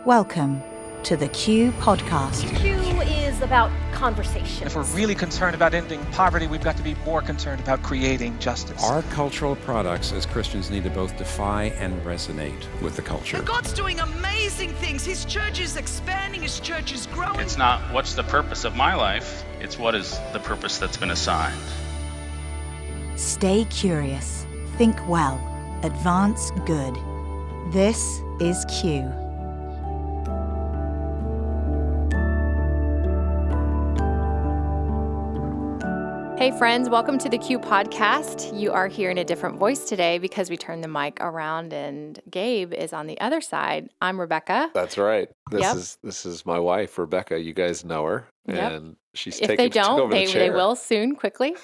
Welcome to the Q Podcast. Q is about conversation. If we're really concerned about ending poverty, we've got to be more concerned about creating justice. Our cultural products as Christians need to both defy and resonate with the culture. And God's doing amazing things. His church is expanding, his church is growing. It's not what's the purpose of my life, it's what is the purpose that's been assigned. Stay curious, think well, advance good. This is Q. Hey friends, welcome to the Q Podcast. You are hearing a different voice today because we turned the mic around and Gabe is on the other side. I'm Rebekah. That's right. This is my wife, Rebekah. You guys know her, and she's If taken they took don't, over the they chair. will soon, quickly.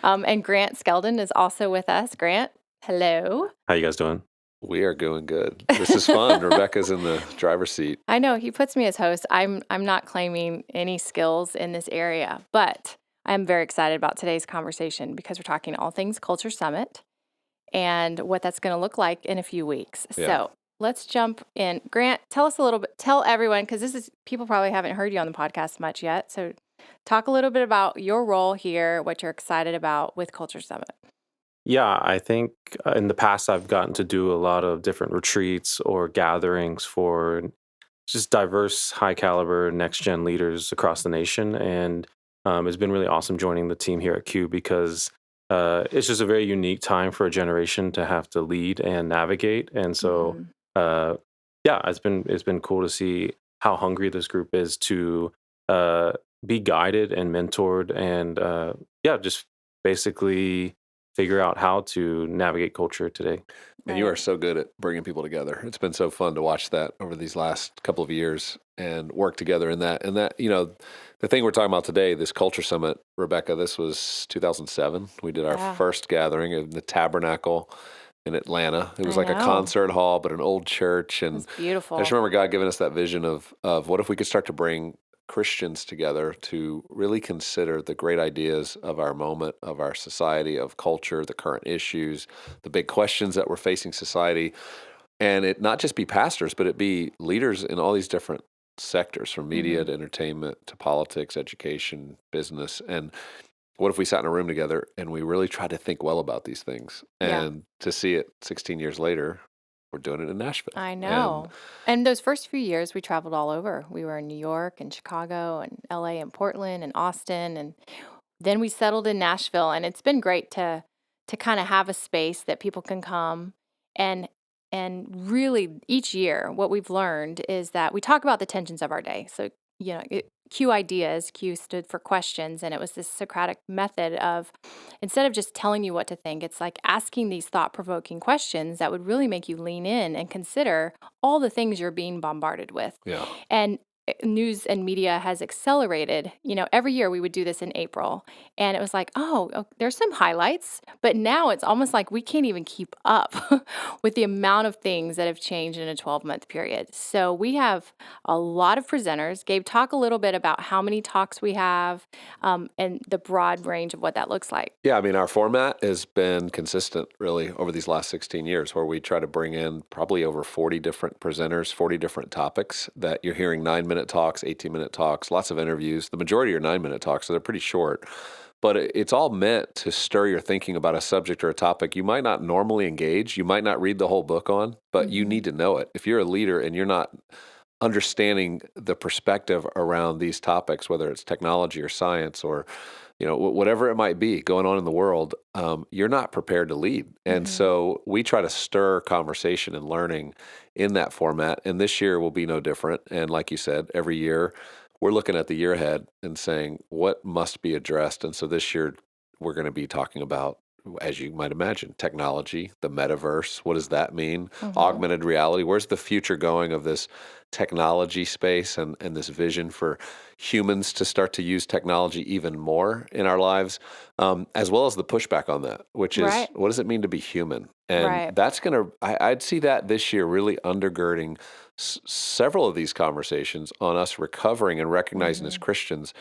And Grant Skeldon is also with us. Grant, hello. How you guys doing? We are doing good. This is fun. Rebekah's in the driver's seat. I know he puts me as host. I'm not claiming any skills in this area, but I'm very excited about today's conversation because we're talking all things Culture Summit and what that's going to look like in a few weeks. Yeah. So let's jump in. Grant, tell us a little bit, tell everyone, because people probably haven't heard you on the podcast much yet. So talk a little bit about your role here, what you're excited about with Culture Summit. Yeah, I think in the past I've gotten to do a lot of different retreats or gatherings for just diverse, high caliber, next gen leaders across the nation. And it's been really awesome joining the team here at Q because it's just a very unique time for a generation to have to lead and navigate. And so, it's been cool to see how hungry this group is to be guided and mentored and just basically figure out how to navigate culture today. And you are so good at bringing people together. It's been so fun to watch that over these last couple of years and work together in that. And that, the thing we're talking about today, this Culture Summit, Rebekah, this was 2007. We did our first gathering in the Tabernacle in Atlanta. It was like a concert hall, but an old church. And it's beautiful. I just remember God giving us that vision of what if we could start to bring Christians together to really consider the great ideas of our moment, of our society, of culture, the current issues, the big questions that we're facing society. And it not just be pastors, but it be leaders in all these different sectors, from media to entertainment to politics, education, business. And what if we sat in a room together and we really tried to think well about these things? And to see it 16 years later, we're doing it in Nashville. I know. And those first few years, we traveled all over. We were in New York and Chicago and LA and Portland and Austin. And then we settled in Nashville. And it's been great to kind of have a space that people can come. And really, each year, what we've learned is that we talk about the tensions of our day. So, Q ideas, Q stood for questions, and it was this Socratic method of, instead of just telling you what to think, it's like asking these thought-provoking questions that would really make you lean in and consider all the things you're being bombarded with. Yeah. And news and media has accelerated. Every year we would do this in April, and it was like, there's some highlights, but now it's almost like we can't even keep up with the amount of things that have changed in a 12-month period. So we have a lot of presenters. Gabe, talk a little bit about how many talks we have and the broad range of what that looks like. Yeah, our format has been consistent really over these last 16 years, where we try to bring in probably over 40 different presenters, 40 different topics that you're hearing 9-minute talks, 18-minute talks, lots of interviews. The majority are 9-minute talks, so they're pretty short. But it's all meant to stir your thinking about a subject or a topic you might not normally engage, you might not read the whole book on, but you need to know it. If you're a leader and you're not understanding the perspective around these topics, whether it's technology or science or whatever it might be going on in the world, you're not prepared to lead. And so we try to stir conversation and learning in that format. And this year will be no different. And like you said, every year we're looking at the year ahead and saying what must be addressed. And so this year we're going to be talking about, as you might imagine, technology, the metaverse. What does that mean? Augmented reality. Where's the future going of this technology space and this vision for humans to start to use technology even more in our lives, as well as the pushback on that, which is what does it mean to be human? And that's I'd see that this year really undergirding several of these conversations on us recovering and recognizing as Christians,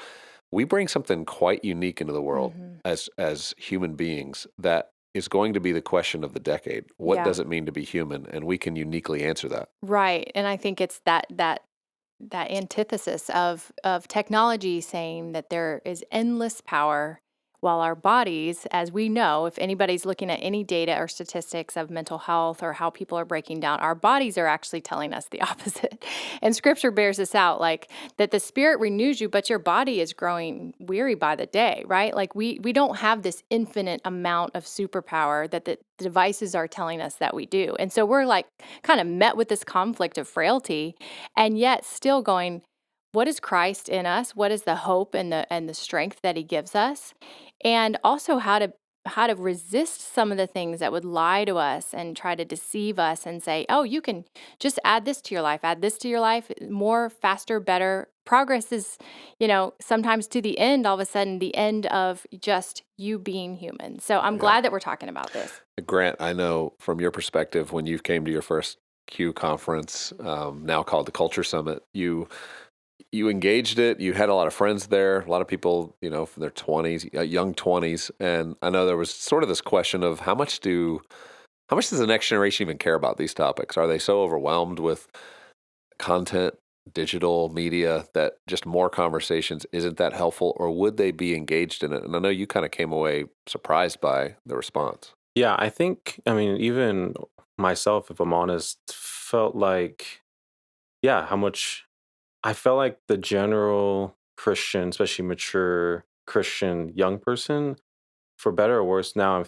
we bring something quite unique into the world as human beings that is going to be the question of the decade. What Yeah. does it mean to be human? And we can uniquely answer that. Right. And I think it's that antithesis of technology saying that there is endless power, while our bodies, as we know, if anybody's looking at any data or statistics of mental health or how people are breaking down, our bodies are actually telling us the opposite. And scripture bears this out, like that the spirit renews you, but your body is growing weary by the day, right? Like we don't have this infinite amount of superpower that the devices are telling us that we do. And so we're like kind of met with this conflict of frailty, and yet still going, what is Christ in us? What is the hope and the strength that he gives us? And also how to resist some of the things that would lie to us and try to deceive us and say, oh, you can just add this to your life, add this to your life, more, faster, better. Progress is, sometimes to the end, all of a sudden, the end of just you being human. So I'm glad that we're talking about this. Grant, I know from your perspective, when you came to your first Q conference, now called the Culture Summit, you engaged it. You had a lot of friends there, a lot of people, from their 20s, young 20s. And I know there was sort of this question of how much does the next generation even care about these topics? Are they so overwhelmed with content, digital media, that just more conversations isn't that helpful, or would they be engaged in it? And I know you kind of came away surprised by the response. Yeah, I think, even myself, if I'm honest, felt like, how much I felt like the general Christian, especially mature Christian young person, for better or worse, now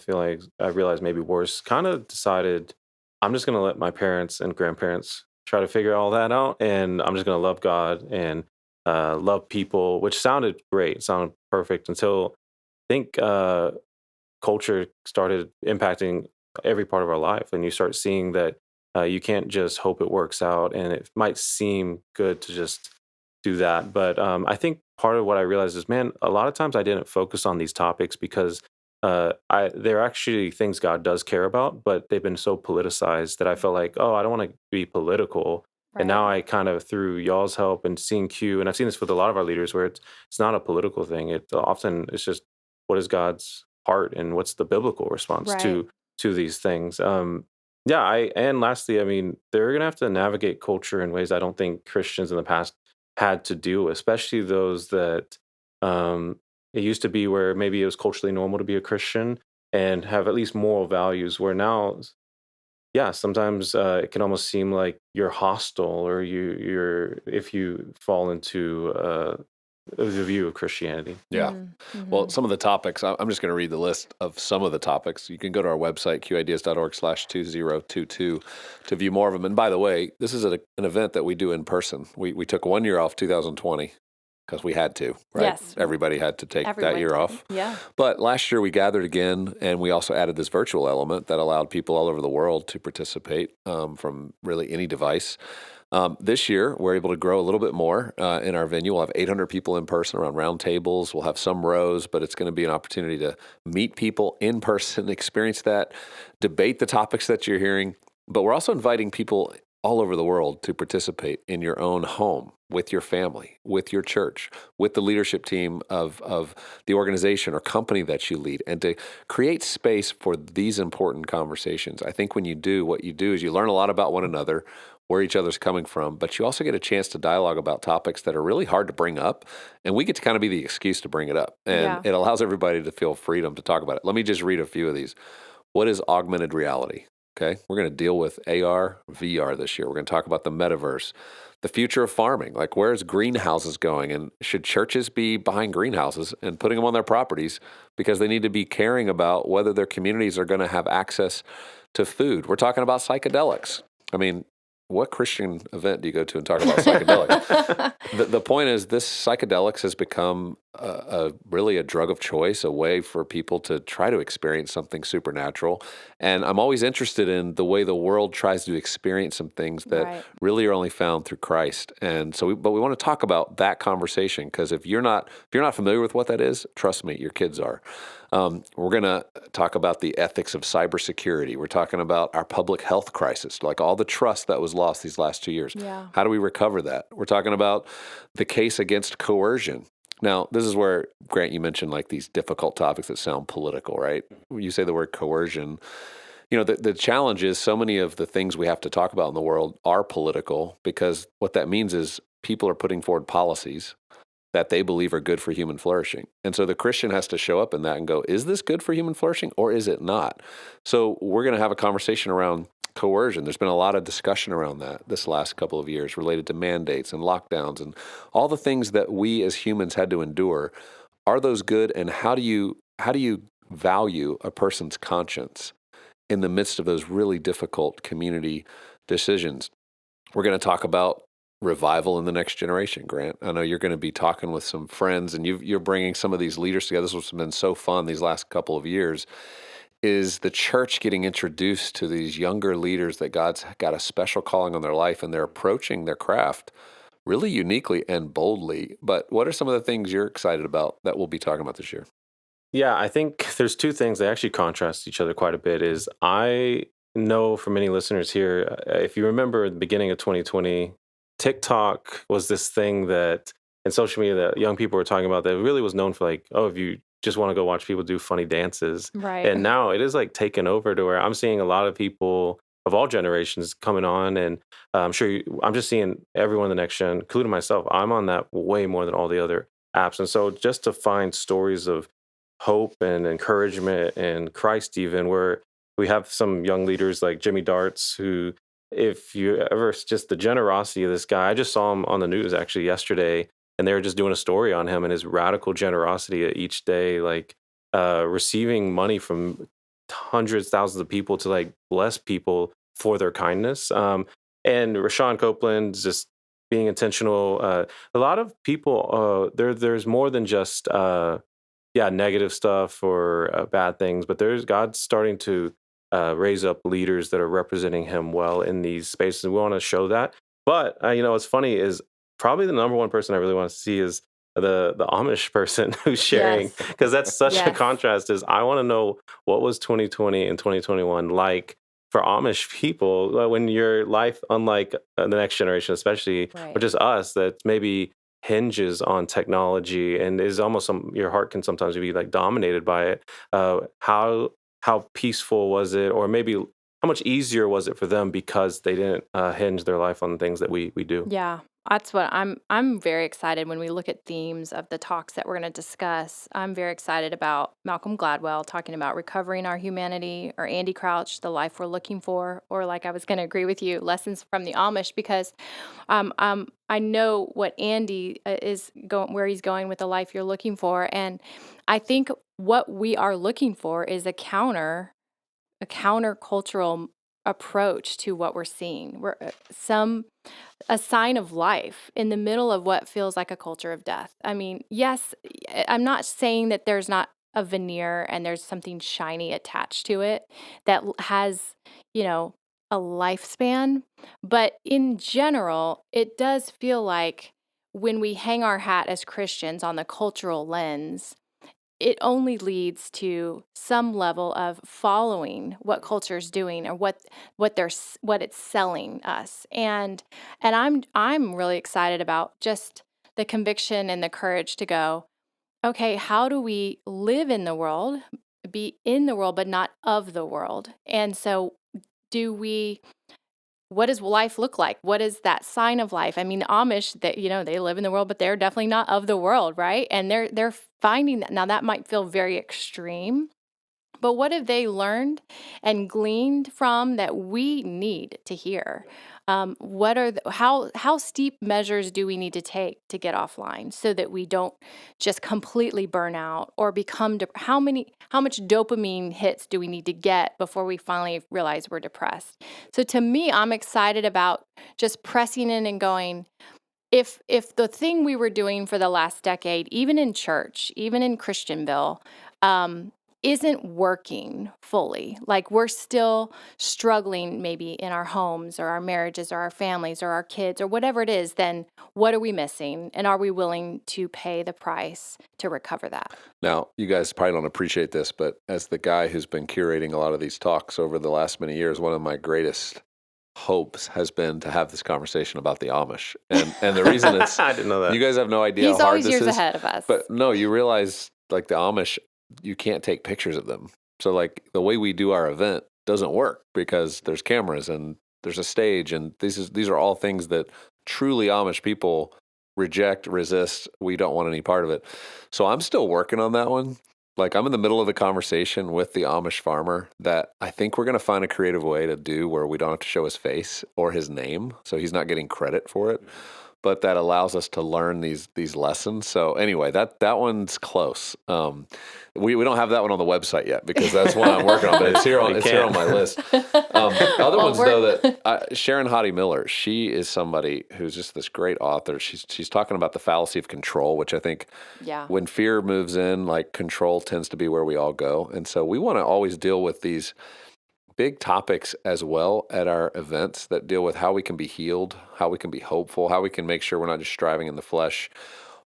I realize maybe worse, kind of decided I'm just going to let my parents and grandparents try to figure all that out. And I'm just going to love God and love people, which sounded great, sounded perfect until I think culture started impacting every part of our life. And you start seeing that you can't just hope it works out. And it might seem good to just do that. But I think part of what I realized is, man, a lot of times I didn't focus on these topics because they're actually things God does care about, but they've been so politicized that I felt like, oh, I don't want to be political. Right. And now I kind of, through y'all's help and seeing Q, and I've seen this with a lot of our leaders, where it's not a political thing. It's just what is God's heart and what's the biblical response Right. to these things. And lastly, they're gonna have to navigate culture in ways I don't think Christians in the past had to deal with, especially those that it used to be where maybe it was culturally normal to be a Christian and have at least moral values, where now, sometimes it can almost seem like you're hostile, or you're if you fall into the view of Christianity. Yeah. Mm-hmm. Well, some of the topics, I'm just going to read the list of some of the topics. You can go to our website, qideas.org/2022 to view more of them. And by the way, this is an event that we do in person. We took 1 year off 2020 because we had to, right? Yes. Everybody had to take Everyone that year did. off. Yeah. But last year we gathered again, and we also added this virtual element that allowed people all over the world to participate from really any device. This year, we're able to grow a little bit more in our venue. We'll have 800 people in person around round tables. We'll have some rows, but it's going to be an opportunity to meet people in person, experience that, debate the topics that you're hearing. But we're also inviting people all over the world to participate in your own home, with your family, with your church, with the leadership team of the organization or company that you lead, and to create space for these important conversations. I think when you do, what you do is you learn a lot about one another, where each other's coming from, but you also get a chance to dialogue about topics that are really hard to bring up, and we get to kind of be the excuse to bring it up. And it allows everybody to feel freedom to talk about it. Let me just read a few of these. What is augmented reality? Okay, we're going to deal with AR, VR this year. We're going to talk about the metaverse, the future of farming, like where's greenhouses going, and should churches be behind greenhouses and putting them on their properties because they need to be caring about whether their communities are going to have access to food. We're talking about psychedelics. What Christian event do you go to and talk about psychedelics? The point is, this psychedelics has become really a drug of choice, a way for people to try to experience something supernatural. And I'm always interested in the way the world tries to experience some things that really are only found through Christ. And so, but we want to talk about that conversation, because if you're not familiar with what that is, trust me, your kids are. We're going to talk about the ethics of cybersecurity. We're talking about our public health crisis, like all the trust that was lost these last 2 years. Yeah. How do we recover that? We're talking about the case against coercion. Now, this is where, Grant, you mentioned like these difficult topics that sound political, right? When you say the word coercion, the challenge is so many of the things we have to talk about in the world are political, because what that means is people are putting forward policies that they believe are good for human flourishing. And so the Christian has to show up in that and go, is this good for human flourishing or is it not? So we're going to have a conversation around coercion. There's been a lot of discussion around that this last couple of years related to mandates and lockdowns and all the things that we as humans had to endure. Are those good? And how do you value a person's conscience in the midst of those really difficult community decisions? We're going to talk about revival in the next generation, Grant. I know you're going to be talking with some friends, and you're bringing some of these leaders together. This has been so fun these last couple of years. Is the church getting introduced to these younger leaders that God's got a special calling on their life, and they're approaching their craft really uniquely and boldly. But what are some of the things you're excited about that we'll be talking about this year? Yeah, I think there's two things that actually contrast each other quite a bit. Is I know for many listeners here, if you remember at the beginning of 2020, TikTok was this thing that in social media that young people were talking about that really was known for like, oh, if you just want to go watch people do funny dances. Right. And now it is like taken over to where I'm seeing a lot of people of all generations coming on. And I'm just seeing everyone in the next gen, including myself. I'm on that way more than all the other apps. And so just to find stories of hope and encouragement and Christ, even where we have some young leaders like Jimmy Darts, who, if you ever, just the generosity of this guy, I just saw him on the news actually yesterday, and they were just doing a story on him and his radical generosity each day, like receiving money from hundreds, thousands of people to like bless people for their kindness. And Rashawn Copeland's just being intentional. A lot of people, there's more than just negative stuff or bad things, but God's starting to raise up leaders that are representing Him well in these spaces. And we want to show that. But what's funny is probably the number one person I really want to see is the Amish person who's sharing, because that's such a contrast. Is I want to know what was 2020 and 2021 like for Amish people when your life, unlike the next generation, especially, or just us, that maybe hinges on technology and is almost your heart can sometimes be like dominated by it. How peaceful was it, or maybe how much easier was it for them because they didn't hinge their life on the things that we do? Yeah, that's what I'm very excited when we look at themes of the talks that we're going to discuss. I'm very excited about Malcolm Gladwell talking about recovering our humanity, or Andy Crouch, the life we're looking for, or like I was going to agree with you, lessons from the Amish, because I know what Andy is going, where he's going with the life you're looking for, and I think what we are looking for is a countercultural approach to what we're seeing. We're a sign of life in the middle of what feels like a culture of death. I mean, yes, I'm not saying that there's not a veneer and there's something shiny attached to it that has, a lifespan, but in general, it does feel like when we hang our hat as Christians on the cultural lens, it only leads to some level of following what culture's doing or what it's selling us. And I'm really excited about just the conviction and the courage to go, okay, how do we live in the world, be in the world, but not of the world? And so what does life look like? What is that sign of life? I mean, Amish, that they live in the world, but they're definitely not of the world, right? And they're finding that. Now that might feel very extreme, but what have they learned and gleaned from that we need to hear? How steep measures do we need to take to get offline so that we don't just completely burn out or become how much dopamine hits do we need to get before we finally realize we're depressed? So to me, I'm excited about just pressing in and going, if the thing we were doing for the last decade, even in church, even in Christianville, isn't working fully, like we're still struggling maybe in our homes or our marriages or our families or our kids or whatever it is, then what are we missing? And are we willing to pay the price to recover that? Now, you guys probably don't appreciate this, but as the guy who's been curating a lot of these talks over the last many years, one of my greatest hopes has been to have this conversation about the Amish. And the reason it's, I didn't know that. you guys have no idea He's how hard always this years is. ahead of us. But no, you realize like the Amish, you can't take pictures of them. So like the way we do our event doesn't work because there's cameras and there's a stage, and these are all things that truly Amish people reject, resist. We don't want any part of it. So I'm still working on that one. Like I'm in the middle of the conversation with the Amish farmer that I think we're going to find a creative way to do where we don't have to show his face or his name, so he's not getting credit for it. But that allows us to learn these lessons. So anyway, that one's close. We don't have that one on the website yet because that's one I'm working on, but it's here on my list. Other ones though that Sharon Hottie Miller, she is somebody who's just this great author. She's talking about the fallacy of control, which I think when fear moves in, like control tends to be where we all go. And so we want to always deal with these big topics as well at our events that deal with how we can be healed, how we can be hopeful, how we can make sure we're not just striving in the flesh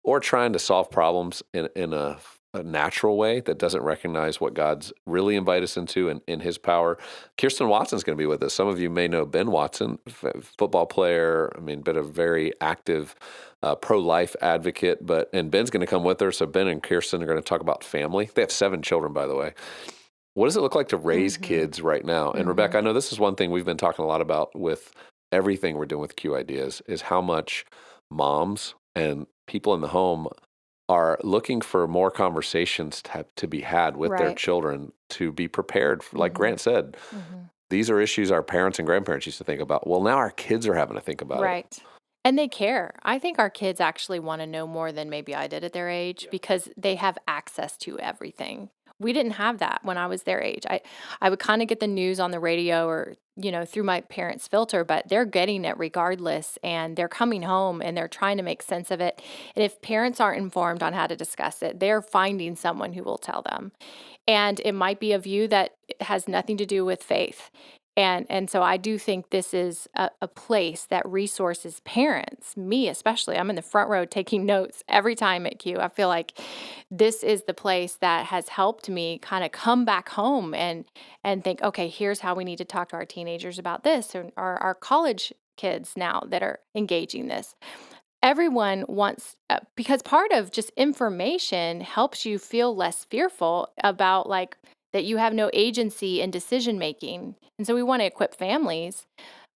or trying to solve problems in a natural way that doesn't recognize what God's really invite us into in his power. Kirsten Watson's going to be with us. Some of you may know Ben Watson, football player, been a very active pro-life advocate, and Ben's going to come with her. So Ben and Kirsten are going to talk about family. They have 7 children, by the way. What does it look like to raise kids right now? And Rebekah, I know this is one thing we've been talking a lot about with everything we're doing with Q Ideas is how much moms and people in the home are looking for more conversations to be had with their children to be prepared. Like Grant said, these are issues our parents and grandparents used to think about. Well, now our kids are having to think about it. Right. And they care. I think our kids actually want to know more than maybe I did at their age because they have access to everything. We didn't have that when I was their age. I would kind of get the news on the radio or, through my parents' filter, but they're getting it regardless. And they're coming home and they're trying to make sense of it. And if parents aren't informed on how to discuss it, they're finding someone who will tell them. And it might be a view that has nothing to do with faith. And so I do think this is a place that resources parents, me especially. I'm in the front row taking notes every time at Q. I feel like this is the place that has helped me kind of come back home and think, okay, here's how we need to talk to our teenagers about this, or our college kids now that are engaging this. Everyone wants, because part of just information helps you feel less fearful about that you have no agency in decision making. And so we want to equip families,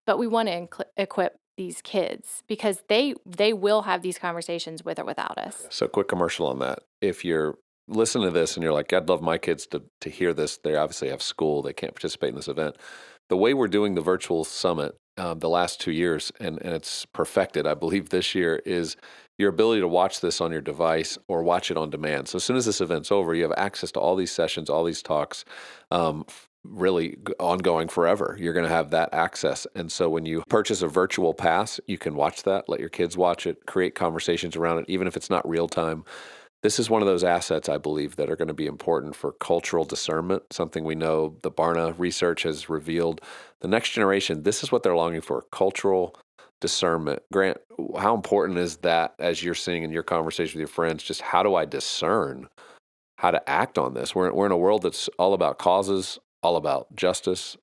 but we want to equip these kids because they will have these conversations with or without us. So quick commercial on that. If you're listening to this and you're like, I'd love my kids to hear this. They obviously have school. They can't participate in this event. The way we're doing the virtual summit the last 2 years, and it's perfected, I believe this year, is your ability to watch this on your device or watch it on demand. So as soon as this event's over, you have access to all these sessions, all these talks, really ongoing forever. You're going to have that access. And so when you purchase a virtual pass, you can watch that, let your kids watch it, create conversations around it, even if it's not real time. This is one of those assets, I believe, that are going to be important for cultural discernment, something we know the Barna research has revealed. The next generation, this is what they're longing for, cultural discernment. Grant, how important is that as you're seeing in your conversation with your friends? Just how do I discern how to act on this? We're in a world that's all about causes, all about justice,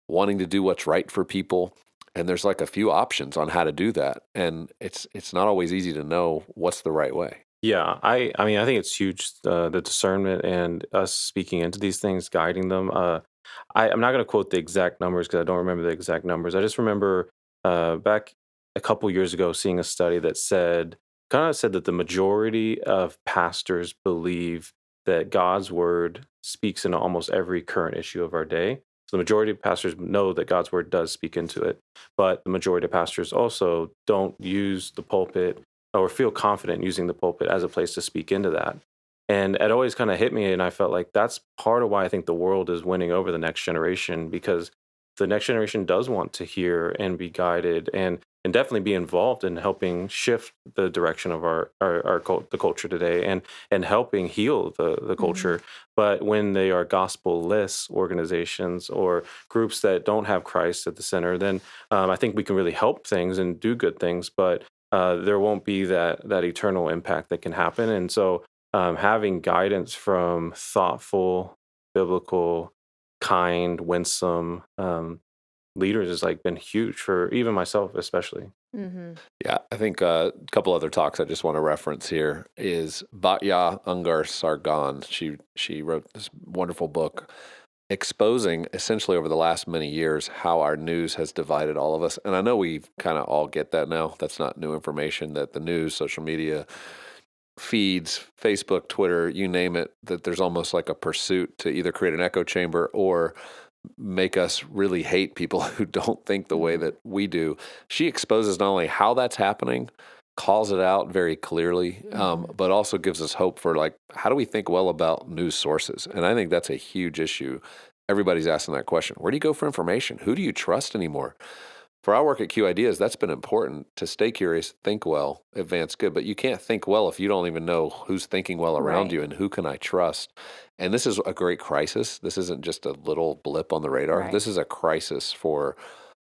wanting to do what's right for people. And there's like a few options on how to do that. And it's not always easy to know what's the right way. Yeah, I think it's huge, the discernment and us speaking into these things, guiding them. I'm not going to quote the exact numbers because I don't remember the exact numbers. I just remember back a couple years ago seeing a study that kind of said that the majority of pastors believe that God's word speaks into almost every current issue of our day. So the majority of pastors know that God's word does speak into it, but the majority of pastors also don't use the pulpit or feel confident using the pulpit as a place to speak into that. And it always kind of hit me, and I felt like that's part of why I think the world is winning over the next generation, because the next generation does want to hear and be guided and definitely be involved in helping shift the direction of the culture today and helping heal the culture. But when they are gospel-less organizations or groups that don't have Christ at the center, then I think we can really help things and do good things, but there won't be that eternal impact that can happen. And so having guidance from thoughtful, biblical, kind, winsome leaders has like been huge for even myself, especially. Mm-hmm. Yeah, I think a couple other talks I just want to reference here is Batya Ungar Sargon. She wrote this wonderful book exposing essentially over the last many years how our news has divided all of us. And I know we kind of all get that now. That's not new information, that the news, social media, feeds, Facebook, Twitter, you name it, that there's almost like a pursuit to either create an echo chamber or make us really hate people who don't think the way that we do. She exposes not only how that's happening, calls it out very clearly, but also gives us hope for like, how do we think well about news sources? And I think that's a huge issue. Everybody's asking that question. Where do you go for information? Who do you trust anymore? For our work at Q Ideas, that's been important to stay curious, think well, advance good. But you can't think well if you don't even know who's thinking well around Right. you and who can I trust. And this is a great crisis. This isn't just a little blip on the radar. Right. This is a crisis for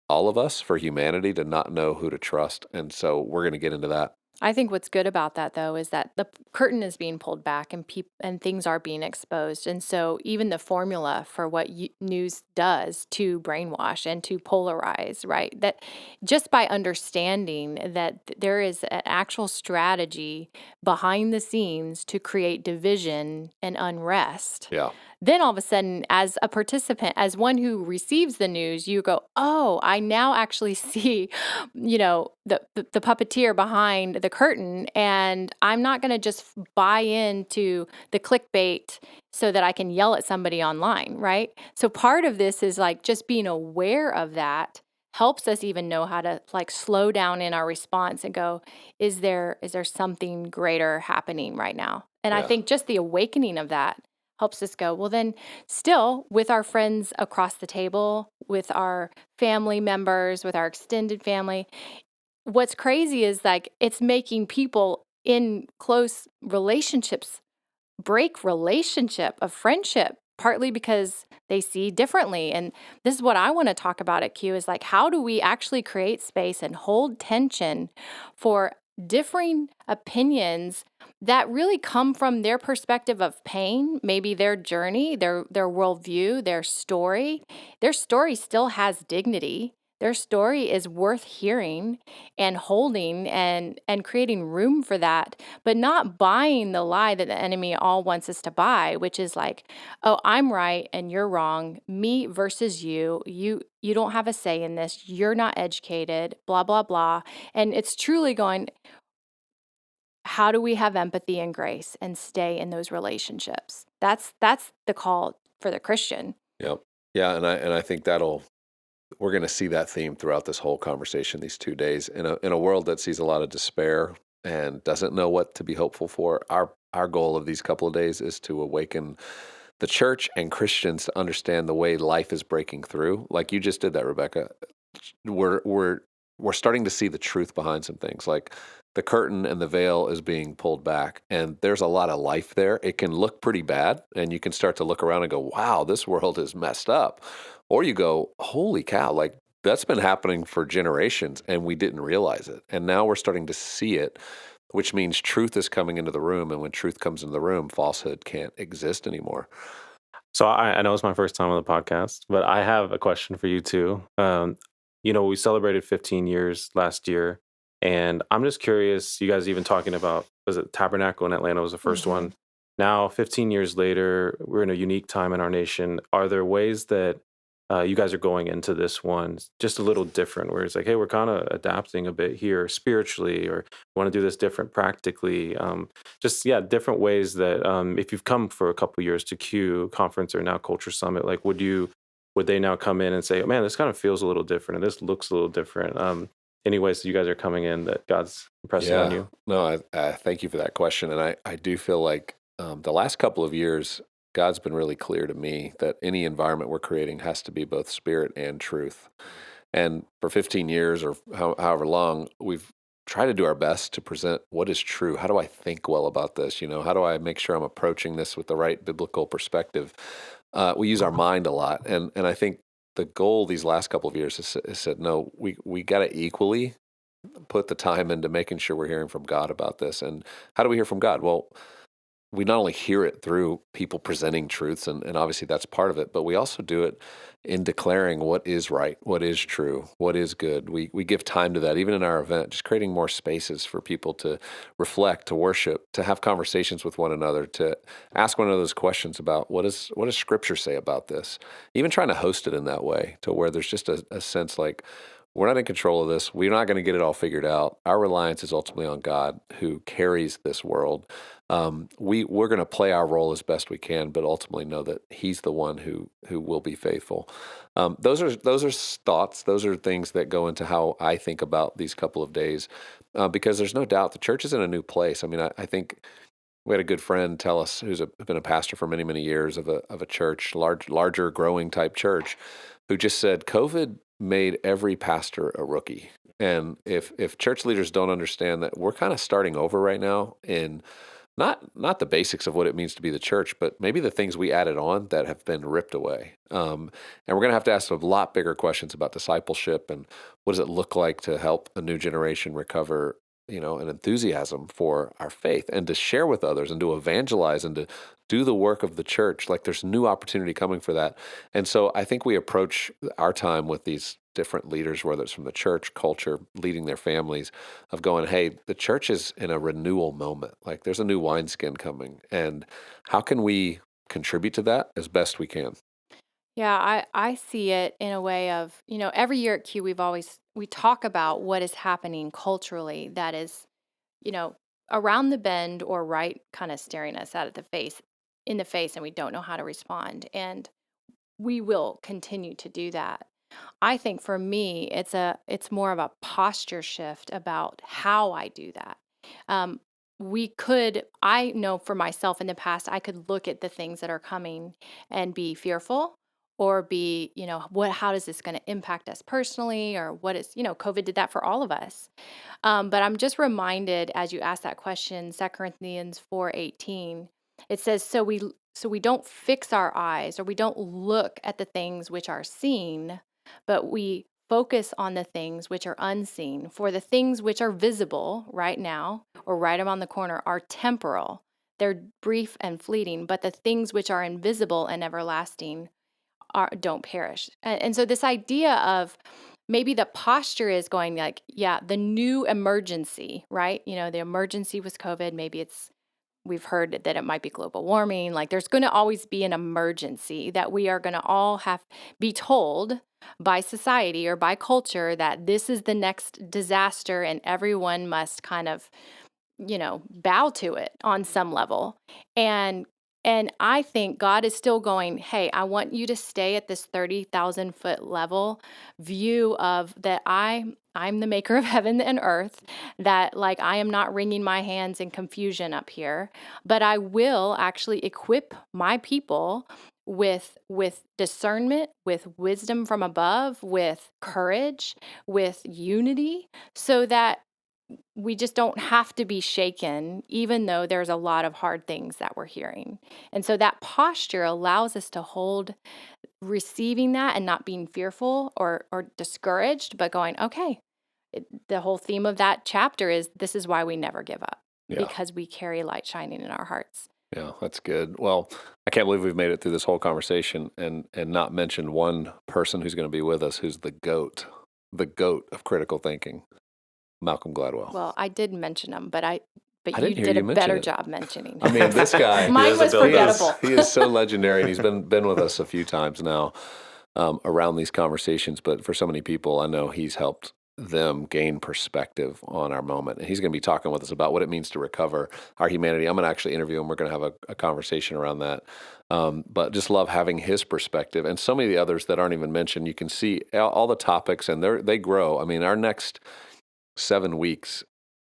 all of us, for humanity to not know who to trust. And so we're going to get into that. I think what's good about that, though, is that the curtain is being pulled back and things are being exposed. And so even the formula for what news does to brainwash and to polarize, right? That just by understanding that there is an actual strategy behind the scenes to create division and unrest. Yeah. Then all of a sudden, as a participant, as one who receives the news, you go, "Oh, I now actually see, the puppeteer behind the curtain, and I'm not going to just buy into the clickbait so that I can yell at somebody online," right? So part of this is like just being aware of that helps us even know how to like slow down in our response and go, is there something greater happening right now? And I Yeah. think just the awakening of that helps us go, well, then still with our friends across the table, with our family members, with our extended family, what's crazy is like it's making people in close relationships break relationship of friendship, partly because they see differently. And this is what I want to talk about at Q is like, how do we actually create space and hold tension for differing opinions that really come from their perspective of pain, maybe their journey, their worldview, their story. Their story still has dignity. Their story is worth hearing and holding and creating room for that, but not buying the lie that the enemy all wants us to buy, which is like, oh, I'm right and you're wrong. Me versus you. You don't have a say in this. You're not educated, blah, blah, blah. And it's truly going, how do we have empathy and grace and stay in those relationships? That's the call for the Christian. Yep. Yeah. And I think we're going to see that theme throughout this whole conversation these 2 days in a world that sees a lot of despair and doesn't know what to be hopeful for. Our goal of these couple of days is to awaken the church and Christians to understand the way life is breaking through. Like you just did that, Rebekah. We're starting to see the truth behind some things. Like the curtain and the veil is being pulled back, and there's a lot of life there. It can look pretty bad, and you can start to look around and go, "Wow, this world is messed up." Or you go, "Holy cow, like that's been happening for generations and we didn't realize it." And now we're starting to see it, which means truth is coming into the room. And when truth comes into the room, falsehood can't exist anymore. So I know it's my first time on the podcast, but I have a question for you too. We celebrated 15 years last year, and I'm just curious, you guys even talking about, was it Tabernacle in Atlanta was the 1st one. Now, 15 years later, we're in a unique time in our nation. Are there ways that you guys are going into this one just a little different, where it's like, hey, we're kind of adapting a bit here spiritually, or want to do this different practically? Different ways that if you've come for a couple years to Q Conference or now Culture Summit, like would they now come in and say, oh, man, this kind of feels a little different and this looks a little different? Any ways that you guys are coming in that God's impressing on you? No, I thank you for that question. And I do feel like the last couple of years, God's been really clear to me that any environment we're creating has to be both spirit and truth. And for 15 years or however long, we've tried to do our best to present what is true. How do I think well about this? How do I make sure I'm approaching this with the right biblical perspective? We use our mind a lot. And I think the goal these last couple of years is said, no, we got to equally put the time into making sure we're hearing from God about this. And how do we hear from God? Well, we not only hear it through people presenting truths, and obviously that's part of it, but we also do it in declaring what is right, what is true, what is good. We give time to that, even in our event, just creating more spaces for people to reflect, to worship, to have conversations with one another, to ask one another those questions about what does Scripture say about this. Even trying to host it in that way, to where there's just a sense like, we're not in control of this. We're not going to get it all figured out. Our reliance is ultimately on God, who carries this world. We're going to play our role as best we can, but ultimately know that He's the one who will be faithful. Those are thoughts. Those are things that go into how I think about these couple of days, because there's no doubt the church is in a new place. I mean, I think we had a good friend tell us, who's been a pastor for many, many years of a church, larger, growing type church, who just said COVID made every pastor a rookie. And if church leaders don't understand that we're kind of starting over right now in not the basics of what it means to be the church, but maybe the things we added on that have been ripped away. And we're going to have to ask a lot bigger questions about discipleship and what does it look like to help a new generation recover, an enthusiasm for our faith and to share with others and to evangelize and to do the work of the church. Like, there's new opportunity coming for that. And so I think we approach our time with these different leaders, whether it's from the church, culture, leading their families, of going, hey, the church is in a renewal moment. Like, there's a new wineskin coming. And how can we contribute to that as best we can? Yeah, I see it in a way of, every year at Q, we talk about what is happening culturally that is, you know, around the bend or right kind of staring us in the face, and we don't know how to respond. And we will continue to do that. I think for me, it's more of a posture shift about how I do that. Um, I know for myself in the past, I could look at the things that are coming and be fearful or be, how is this going to impact us personally? Or COVID did that for all of us. But I'm just reminded as you ask that question, 2 Corinthians 4:18, it says, so we don't fix our eyes, or we don't look at the things which are seen, but we focus on the things which are unseen. For the things which are visible right now or right around the corner are temporal. They're brief and fleeting, but the things which are invisible and everlasting don't perish. And so this idea of maybe the posture is going like, yeah, the new emergency, right? The emergency was COVID. Maybe we've heard that it might be global warming. Like, there's going to always be an emergency that we are going to all be told by society or by culture that this is the next disaster, and everyone must kind of, bow to it on some level. And I think God is still going, hey, I want you to stay at this 30,000 foot level view of that I'm the maker of heaven and earth, that like I am not wringing my hands in confusion up here, but I will actually equip my people with discernment, with wisdom from above, with courage, with unity, so that we just don't have to be shaken, even though there's a lot of hard things that we're hearing. And so that posture allows us to hold receiving that and not being fearful or discouraged, but going, okay, the whole theme of that chapter is this is why we never give up, because we carry light shining in our hearts. Yeah, that's good. Well, I can't believe we've made it through this whole conversation and not mentioned one person who's going to be with us, who's the GOAT of critical thinking. Malcolm Gladwell. Well, I did mention him, but I you didn't hear did you a mention better it. job mentioning him. I mean, this guy. Mine was forgettable. He is so legendary, and he's been with us a few times now around these conversations. But for so many people, I know he's helped them gain perspective on our moment. And he's going to be talking with us about what it means to recover our humanity. I'm going to actually interview him. We're going to have a conversation around that. But just love having his perspective. And so many of the others that aren't even mentioned, you can see all the topics, and they grow. I mean, our next 7 weeks,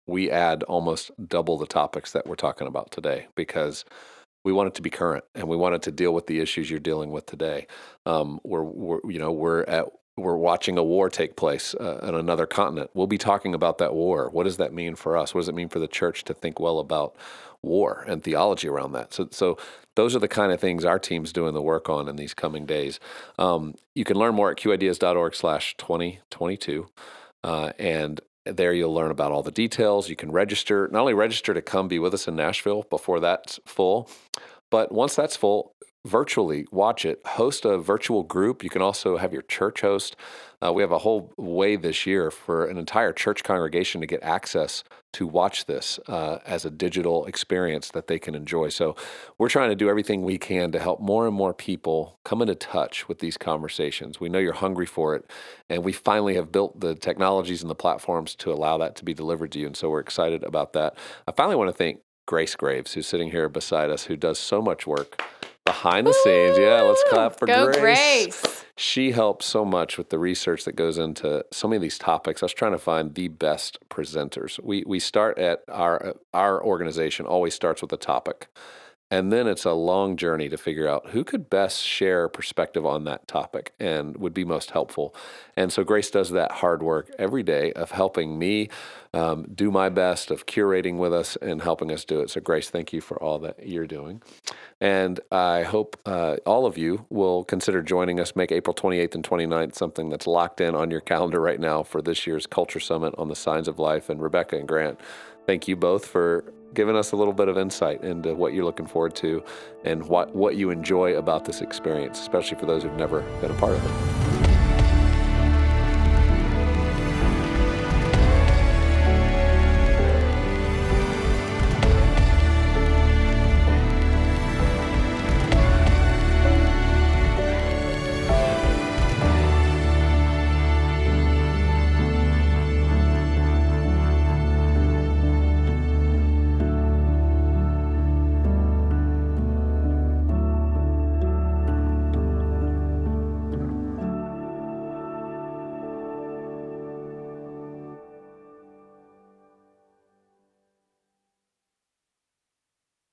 we add almost double the topics that we're talking about today, because we want it to be current and we want it to deal with the issues you're dealing with today. We're watching a war take place on another continent. We'll be talking about that war. What does that mean for us? What does it mean for the church to think well about war and theology around that? So those are the kind of things our team's doing the work on in these coming days. You can learn more at qideas.org/2022. And There you'll learn about all the details. You can register, not only register to come be with us in Nashville before that's full, but once that's full, virtually watch it. Host a virtual group. You can also have your church host. We have a whole way this year for an entire church congregation to get access to watch this as a digital experience that they can enjoy. So we're trying to do everything we can to help more and more people come into touch with these conversations. We know you're hungry for it, and we finally have built the technologies and the platforms to allow that to be delivered to you. And so we're excited about that. I finally want to thank Grace Graves, who's sitting here beside us, who does so much work behind the scenes. Yeah, let's clap for Go Grace. Grace. She helps so much with the research that goes into so many of these topics. I was trying to find the best presenters. We start at our organization always starts with a topic. And then it's a long journey to figure out who could best share perspective on that topic and would be most helpful. And so Grace does that hard work every day of helping me do my best, of curating with us and helping us do it. So Grace, thank you for all that you're doing. And I hope all of you will consider joining us, make April 28th and 29th something that's locked in on your calendar right now for this year's Culture Summit on the Signs of Life. And Rebekah and Grant, thank you both for giving us a little bit of insight into what you're looking forward to and what you enjoy about this experience, especially for those who've never been a part of it.